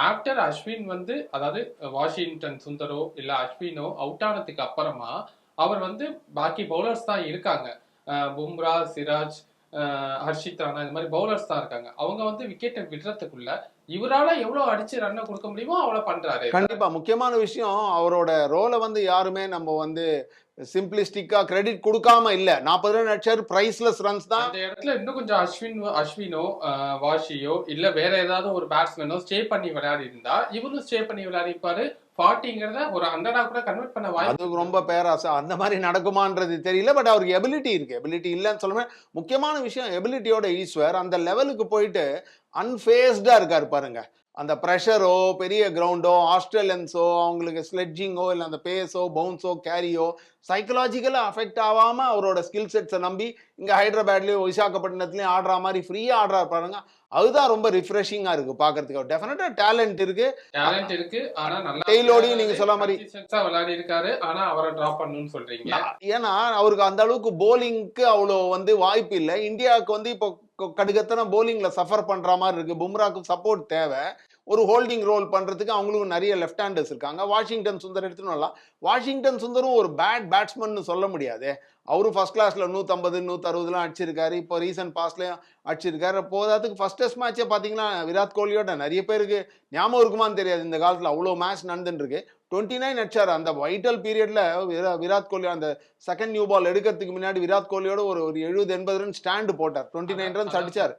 After Ashwin வந்து அதாவது Washington சுந்தரோ இல்ல அஸ்வினோ அவுட் ஆனதுக்கு அப்புறமா அவர் வந்து பாக்கி பவுலர்ஸ் தான் இருக்காங்க. பும்ரா, சிராஜ், ஹர்ஷித் ராணா இந்த மாதிரி பவுலர்ஸ் தான் இருக்காங்க. அவங்க வந்து விக்கெட்டை விடுறதுக்குள்ள இவரால எவ்வளவு அடிச்சு ரன்னை கொடுக்க முடியுமோ அவ்வளவு பண்றாரு. கண்டிப்பா முக்கியமான விஷயம் அவரோட ரோலை வந்து யாருமே நம்ம வந்து சிம்பிளிஸ்டிக்கா கிரெடிட் கொடுக்காம இல்ல. 40 ரன் அடிச்சாரு, பிரைஸ்லெஸ் ரன்ஸ் தான். அந்த இடத்துல இன்னும் கொஞ்சம் அஸ்வினோ வாஷியோ இல்ல வேற ஏதாவது ஒரு பேட்ஸ்மேனோ ஸ்டே பண்ணி விளையாடி இருந்தா இவரும் ஸ்டே பண்ணி விளையாடி இருப்பாரு. 40ங்கிறத ஒரு 100 கூட கன்வெர்ட் பண்ண வாய்ப்பு. அது ரொம்ப பேராசை. அந்த மாதிரி நடக்குமான்றது தெரியல. பட் அவருக்கு எபிலிட்டி இருக்கு. எபிலிட்டி இல்லைன்னு சொல்லுவேன். முக்கியமான விஷயம் எபிலிட்டியோட ஈஸ்வர் அந்த லெவலுக்கு போயிட்டு அன்ஃபேஸ்டா இருக்காரு பாருங்க. அந்த ப்ரெஷரோ, பெரிய கிரவுண்டோ, ஆஸ்திரேலியன்ஸோ, அவங்களுக்கு ஸ்லெட்ஜிங்கோ, இல்லை அந்த பேஸோ, பவுன்ஸோ, கேரியோ சைக்கலாஜிக்கலா அஃபெக்ட் ஆகாம அவரோட ஸ்கில் செட்ஸை நம்பி இங்க ஹைதராபாத்லயும் விசாகப்பட்டினத்துலயும் ஆடுற மாதிரி ஃப்ரீயா ஆடுறாரு பாருங்க. அதுதான் ரொம்ப ரிஃப்ரெஷிங்கா இருக்கு பாக்குறதுக்கு. டெஃபினட்டா டேலண்ட் இருக்கு. ஆனா நல்லா டெய்லோடையும் நீங்க சொல்ல மாதிரி விளையாடி இருக்காரு. ஆனா அவரை டிராப் பண்ணணும்னு சொல்றீங்க. ஏன்னா அவருக்கு அந்த அளவுக்கு போலிங்க்கு அவ்வளவு வந்து வாய்ப்பு இல்லை. இந்தியாவுக்கு வந்து இப்போ கடுகத்தனை போலிங்ல சஃபர் பண்ற மாதிரி இருக்கு. பும்ராக்கு சப்போர்ட் தேவை. ஒரு ஹோல்டிங் ரோல் பண்றதுக்கு அவங்களுக்கு நிறைய லெஃப்ட் ஹேண்டர்ஸ் இருக்காங்க. வாஷிங்டன் சுந்தர் எடுத்துன்னு வாஷிங்டன் சுந்தரும் ஒரு பேட்ஸ்மேன் சொல்ல முடியாது. அவரும் ஃபர்ஸ்ட் கிளாஸ்ல 150 160 அடிச்சிருக்காரு. இப்போ ரீசன்ட் பாஸ்ட்லயும் அடிச்சிருக்காரு. போதாதுக்கு ஃபர்ஸ்ட் டெஸ்ட் மேட்சே பாத்தீங்கன்னா விராட் கோலியோட நிறைய பேருக்கு ஞாபகம் இருக்குமான்னு தெரியாது. இந்த காலத்துல அவ்வளவு மேட்ச் நடந்துட்டு இருக்கு. 29 அடிச்சாரு. அந்த வைட்டல் பீரியட்ல விராட் கோலி அந்த செகண்ட் நியூ பால் எடுக்கிறதுக்கு முன்னாடி விராட் கோலியோட ஒரு 70-80 ரன் ஸ்டாண்ட் போட்டார். 29 ரன்ஸ் அடிச்சாரு.